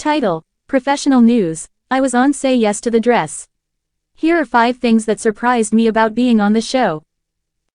Title: Professional News. I was on Say Yes to the Dress. Here are 5 things that surprised me about being on the show.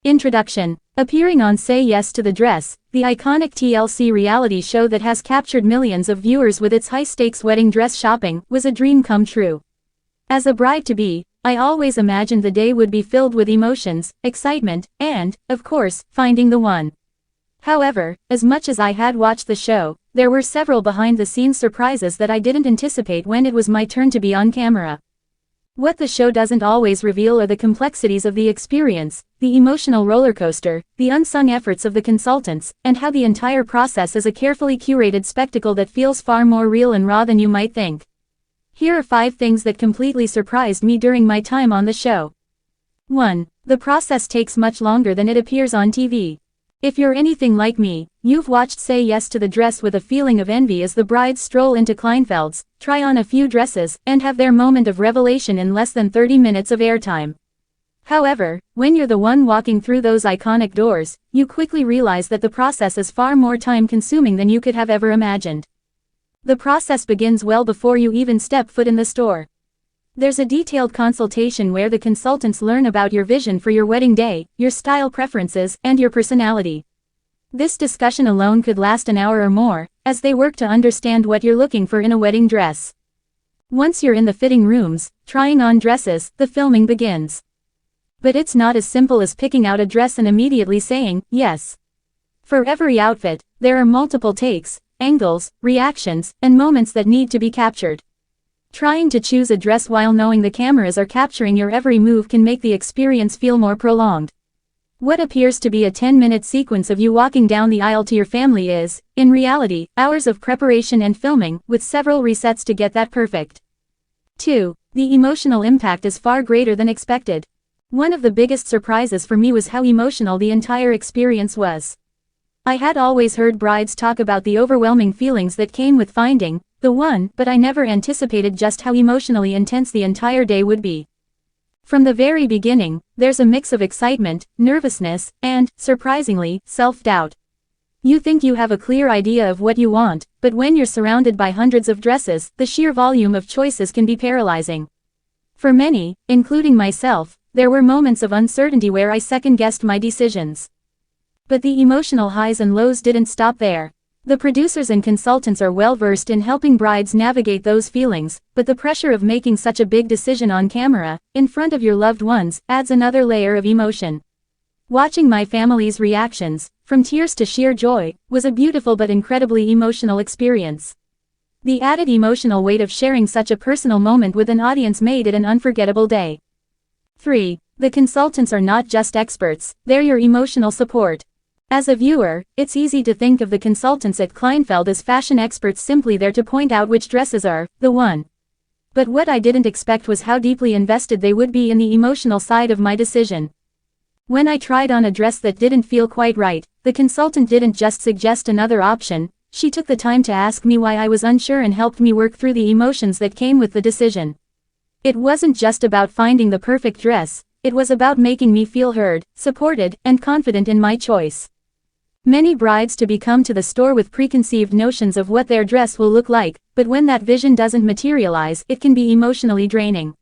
Introduction. Appearing on Say Yes to the Dress, the iconic TLC reality show that has captured millions of viewers with its high-stakes wedding dress shopping, was a dream come true. As a bride-to-be, I always imagined the day would be filled with emotions, excitement, and, of course, finding the one. However, as much as I had watched the show, there were several behind-the-scenes surprises that I didn't anticipate when it was my turn to be on camera. What the show doesn't always reveal are the complexities of the experience, the emotional rollercoaster, the unsung efforts of the consultants, and how the entire process is a carefully curated spectacle that feels far more real and raw than you might think. Here are 5 things that completely surprised me during my time on the show. 1. The process takes much longer than it appears on TV. If you're anything like me, you've watched Say Yes to the Dress with a feeling of envy as the brides stroll into Kleinfeld's, try on a few dresses, and have their moment of revelation in less than 30 minutes of airtime. However, when you're the one walking through those iconic doors, you quickly realize that the process is far more time-consuming than you could have ever imagined. The process begins well before you even step foot in the store. There's a detailed consultation where the consultants learn about your vision for your wedding day, your style preferences, and your personality. This discussion alone could last an hour or more, as they work to understand what you're looking for in a wedding dress. Once you're in the fitting rooms, trying on dresses, the filming begins. But it's not as simple as picking out a dress and immediately saying, yes. For every outfit, there are multiple takes, angles, reactions, and moments that need to be captured. Trying to choose a dress while knowing the cameras are capturing your every move can make the experience feel more prolonged. What appears to be a 10-minute sequence of you walking down the aisle to your family is, in reality, hours of preparation and filming, with several resets to get that perfect. 2. The emotional impact is far greater than expected. One of the biggest surprises for me was how emotional the entire experience was. I had always heard brides talk about the overwhelming feelings that came with finding the one, but I never anticipated just how emotionally intense the entire day would be. From the very beginning, there's a mix of excitement, nervousness, and, surprisingly, self-doubt. You think you have a clear idea of what you want, but when you're surrounded by hundreds of dresses, the sheer volume of choices can be paralyzing. For many, including myself, there were moments of uncertainty where I second-guessed my decisions. But the emotional highs and lows didn't stop there. The producers and consultants are well-versed in helping brides navigate those feelings, but the pressure of making such a big decision on camera, in front of your loved ones, adds another layer of emotion. Watching my family's reactions, from tears to sheer joy, was a beautiful but incredibly emotional experience. The added emotional weight of sharing such a personal moment with an audience made it an unforgettable day. 3. The consultants are not just experts, they're your emotional support. As a viewer, it's easy to think of the consultants at Kleinfeld as fashion experts simply there to point out which dresses are the one. But what I didn't expect was how deeply invested they would be in the emotional side of my decision. When I tried on a dress that didn't feel quite right, the consultant didn't just suggest another option, she took the time to ask me why I was unsure and helped me work through the emotions that came with the decision. It wasn't just about finding the perfect dress, it was about making me feel heard, supported, and confident in my choice. Many brides come to the store with preconceived notions of what their dress will look like, but when that vision doesn't materialize, it can be emotionally draining.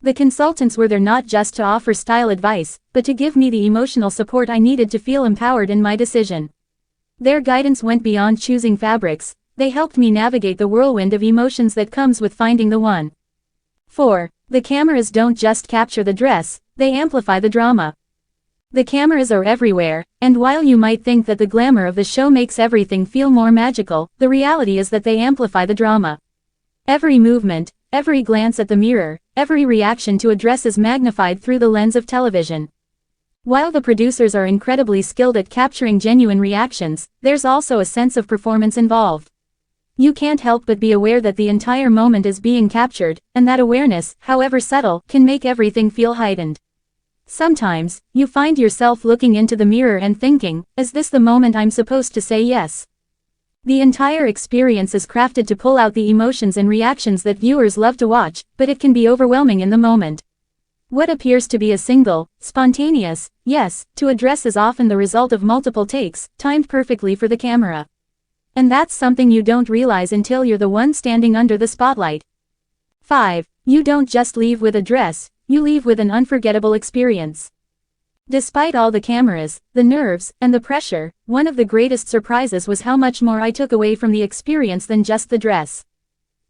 The consultants were there not just to offer style advice, but to give me the emotional support I needed to feel empowered in my decision. Their guidance went beyond choosing fabrics, they helped me navigate the whirlwind of emotions that comes with finding the one. 4. The cameras don't just capture the dress, they amplify the drama. The cameras are everywhere, and while you might think that the glamour of the show makes everything feel more magical, the reality is that they amplify the drama. Every movement, every glance at the mirror, every reaction to a dress is magnified through the lens of television. While the producers are incredibly skilled at capturing genuine reactions, there's also a sense of performance involved. You can't help but be aware that the entire moment is being captured, and that awareness, however subtle, can make everything feel heightened. Sometimes, you find yourself looking into the mirror and thinking, is this the moment I'm supposed to say yes? The entire experience is crafted to pull out the emotions and reactions that viewers love to watch, but it can be overwhelming in the moment. What appears to be a single, spontaneous, yes, to a dress is often the result of multiple takes, timed perfectly for the camera. And that's something you don't realize until you're the one standing under the spotlight. 5. You don't just leave with a dress, you leave with an unforgettable experience. Despite all the cameras, the nerves, and the pressure, one of the greatest surprises was how much more I took away from the experience than just the dress.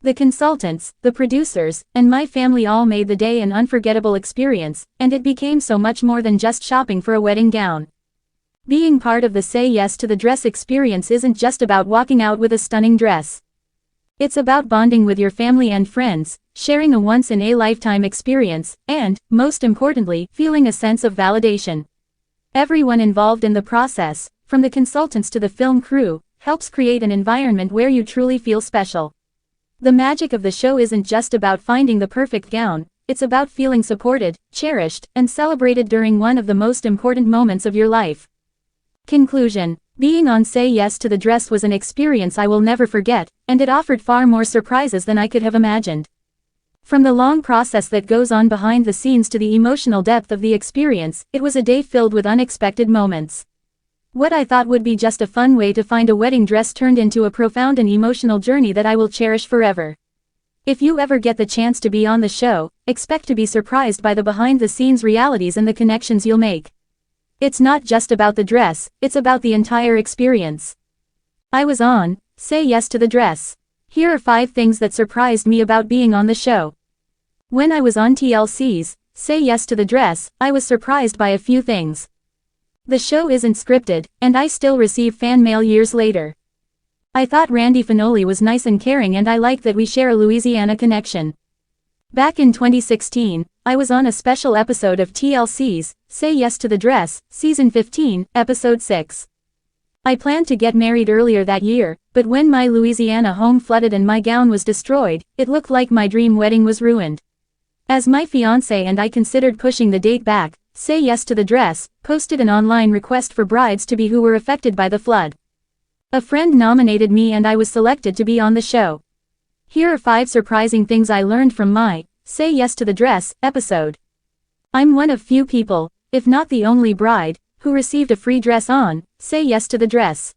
The consultants, the producers, and my family all made the day an unforgettable experience, and it became so much more than just shopping for a wedding gown. Being part of the Say Yes to the Dress experience isn't just about walking out with a stunning dress. It's about bonding with your family and friends, sharing a once-in-a-lifetime experience, and, most importantly, feeling a sense of validation. Everyone involved in the process, from the consultants to the film crew, helps create an environment where you truly feel special. The magic of the show isn't just about finding the perfect gown, it's about feeling supported, cherished, and celebrated during one of the most important moments of your life. Conclusion. Being on Say Yes to the Dress was an experience I will never forget, and it offered far more surprises than I could have imagined. From the long process that goes on behind the scenes to the emotional depth of the experience, it was a day filled with unexpected moments. What I thought would be just a fun way to find a wedding dress turned into a profound and emotional journey that I will cherish forever. If you ever get the chance to be on the show, expect to be surprised by the behind-the-scenes realities and the connections you'll make. It's not just about the dress, it's about the entire experience. I was on Say Yes to the Dress. Here are 5 things that surprised me about being on the show. When I was on TLC's Say Yes to the Dress, I was surprised by a few things. The show isn't scripted, and I still receive fan mail years later. I thought Randy Finoli was nice and caring, and I like that we share a Louisiana connection. Back in 2016, I was on a special episode of TLC's Say Yes to the Dress, Season 15, Episode 6. I planned to get married earlier that year, but when my Louisiana home flooded and my gown was destroyed, it looked like my dream wedding was ruined. As my fiancé and I considered pushing the date back, Say Yes to the Dress posted an online request for brides-to-be who were affected by the flood. A friend nominated me and I was selected to be on the show. Here are 5 surprising things I learned from my Say Yes to the Dress episode. I'm one of few people, if not the only bride, who received a free dress on Say Yes to the Dress.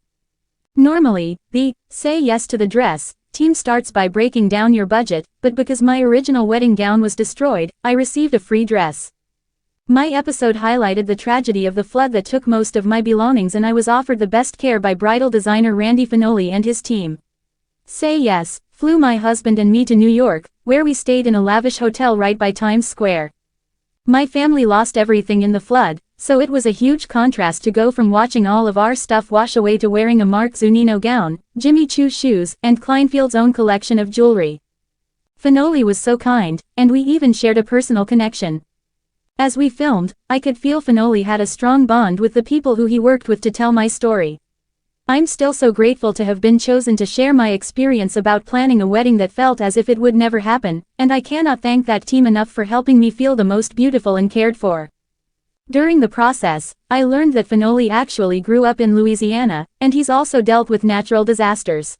Normally, the Say Yes to the Dress team starts by breaking down your budget, but because my original wedding gown was destroyed, I received a free dress. My episode highlighted the tragedy of the flood that took most of my belongings, and I was offered the best care by bridal designer Randy Finoli and his team. Say Yes flew my husband and me to New York, where we stayed in a lavish hotel right by Times Square. My family lost everything in the flood, so it was a huge contrast to go from watching all of our stuff wash away to wearing a Mark Zunino gown, Jimmy Choo shoes, and Kleinfeld's own collection of jewelry. Finoli was so kind, and we even shared a personal connection. As we filmed, I could feel Finoli had a strong bond with the people who he worked with to tell my story. I'm still so grateful to have been chosen to share my experience about planning a wedding that felt as if it would never happen, and I cannot thank that team enough for helping me feel the most beautiful and cared for. During the process, I learned that Finoli actually grew up in Louisiana, and he's also dealt with natural disasters.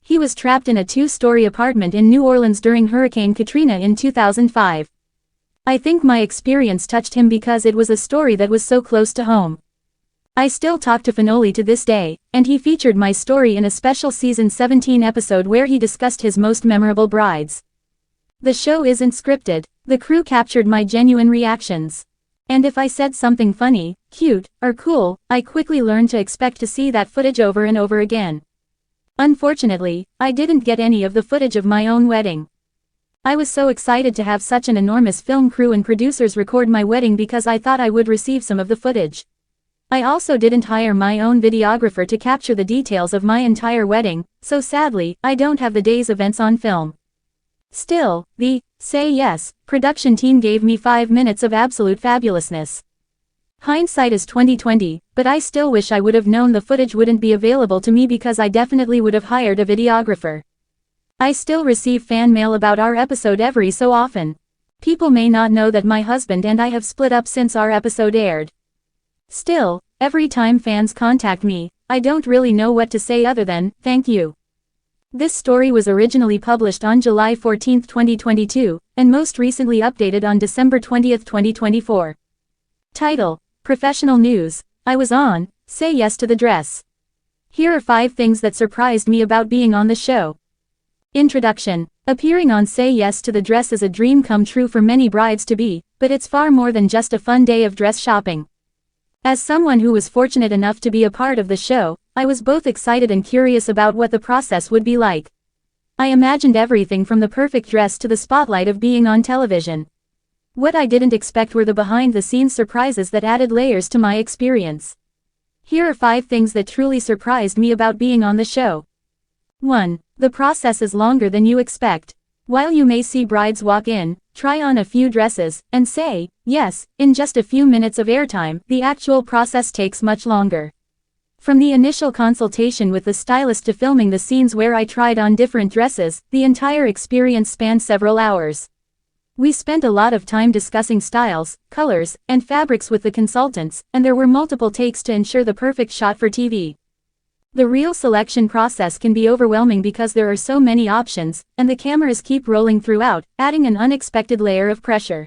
He was trapped in a 2-story apartment in New Orleans during Hurricane Katrina in 2005. I think my experience touched him because it was a story that was so close to home. I still talk to Finoli to this day, and he featured my story in a special Season 17 episode where he discussed his most memorable brides. The show isn't scripted, the crew captured my genuine reactions. And if I said something funny, cute, or cool, I quickly learned to expect to see that footage over and over again. Unfortunately, I didn't get any of the footage of my own wedding. I was so excited to have such an enormous film crew and producers record my wedding because I thought I would receive some of the footage. I also didn't hire my own videographer to capture the details of my entire wedding, so sadly, I don't have the day's events on film. Still, the Say Yes production team gave me 5 minutes of absolute fabulousness. Hindsight is 20/20, but I still wish I would have known the footage wouldn't be available to me because I definitely would have hired a videographer. I still receive fan mail about our episode every so often. People may not know that my husband and I have split up since our episode aired. Still, every time fans contact me, I don't really know what to say other than, thank you. This story was originally published on July 14, 2022, and most recently updated on December 20, 2024. Title: Professional News. I was on Say Yes to the Dress. Here are 5 things that surprised me about being on the show. Introduction. Appearing on Say Yes to the Dress is a dream come true for many brides-to-be, but it's far more than just a fun day of dress shopping. As someone who was fortunate enough to be a part of the show, I was both excited and curious about what the process would be like. I imagined everything from the perfect dress to the spotlight of being on television. What I didn't expect were the behind-the-scenes surprises that added layers to my experience. Here are 5 things that truly surprised me about being on the show. 1. The process is longer than you expect. While you may see brides walk in, try on a few dresses, and say, yes, in just a few minutes of airtime, the actual process takes much longer. From the initial consultation with the stylist to filming the scenes where I tried on different dresses, the entire experience spanned several hours. We spent a lot of time discussing styles, colors, and fabrics with the consultants, and there were multiple takes to ensure the perfect shot for TV. The reel selection process can be overwhelming because there are so many options, and the cameras keep rolling throughout, adding an unexpected layer of pressure.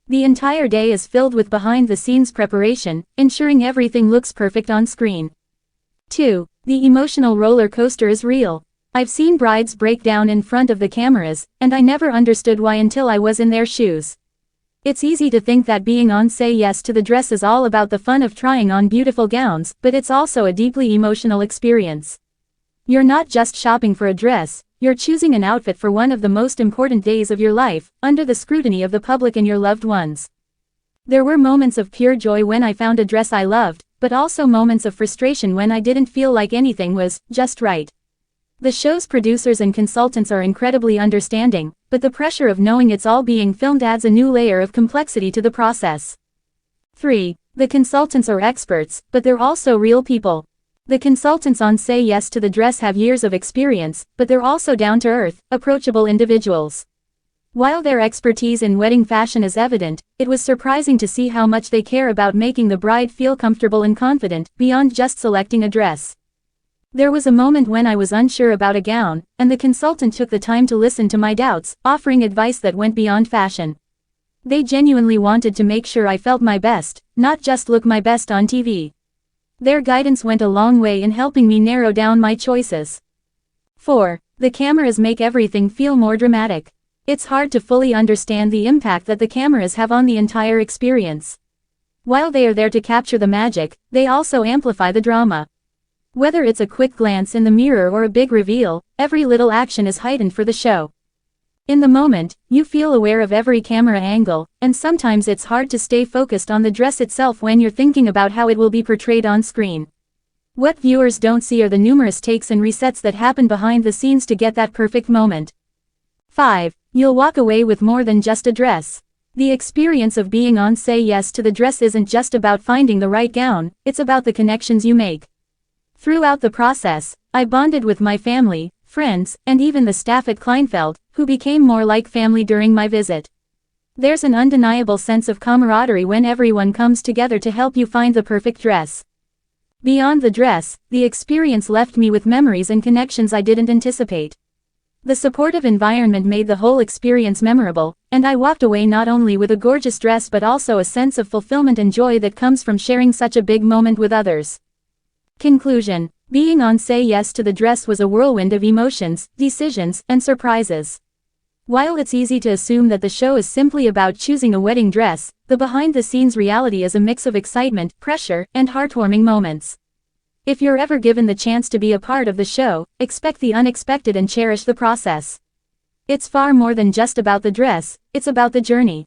The entire day is filled with behind-the-scenes preparation, ensuring everything looks perfect on screen. 2. The emotional roller coaster is real. I've seen brides break down in front of the cameras, and I never understood why until I was in their shoes. It's easy to think that being on Say Yes to the Dress is all about the fun of trying on beautiful gowns, but it's also a deeply emotional experience. You're not just shopping for a dress, you're choosing an outfit for one of the most important days of your life, under the scrutiny of the public and your loved ones. There were moments of pure joy when I found a dress I loved, but also moments of frustration when I didn't feel like anything was just right. The show's producers and consultants are incredibly understanding, but the pressure of knowing it's all being filmed adds a new layer of complexity to the process. 3. The consultants are experts, but they're also real people. The consultants on Say Yes to the Dress have years of experience, but they're also down-to-earth, approachable individuals. While their expertise in wedding fashion is evident, it was surprising to see how much they care about making the bride feel comfortable and confident, beyond just selecting a dress. There was a moment when I was unsure about a gown, and the consultant took the time to listen to my doubts, offering advice that went beyond fashion. They genuinely wanted to make sure I felt my best, not just look my best on TV. Their guidance went a long way in helping me narrow down my choices. 4. The cameras make everything feel more dramatic. It's hard to fully understand the impact that the cameras have on the entire experience. While they are there to capture the magic, they also amplify the drama. Whether it's a quick glance in the mirror or a big reveal, every little action is heightened for the show. In the moment, you feel aware of every camera angle, and sometimes it's hard to stay focused on the dress itself when you're thinking about how it will be portrayed on screen. What viewers don't see are the numerous takes and resets that happen behind the scenes to get that perfect moment. 5. You'll walk away with more than just a dress. The experience of being on Say Yes to the Dress isn't just about finding the right gown, it's about the connections you make. Throughout the process, I bonded with my family, friends, and even the staff at Kleinfeld, who became more like family during my visit. There's an undeniable sense of camaraderie when everyone comes together to help you find the perfect dress. Beyond the dress, the experience left me with memories and connections I didn't anticipate. The supportive environment made the whole experience memorable, and I walked away not only with a gorgeous dress but also a sense of fulfillment and joy that comes from sharing such a big moment with others. Conclusion. Being on Say Yes to the Dress was a whirlwind of emotions, decisions, and surprises. While it's easy to assume that the show is simply about choosing a wedding dress, the behind-the-scenes reality is a mix of excitement, pressure, and heartwarming moments. If you're ever given the chance to be a part of the show, expect the unexpected and cherish the process. It's far more than just about the dress, it's about the journey.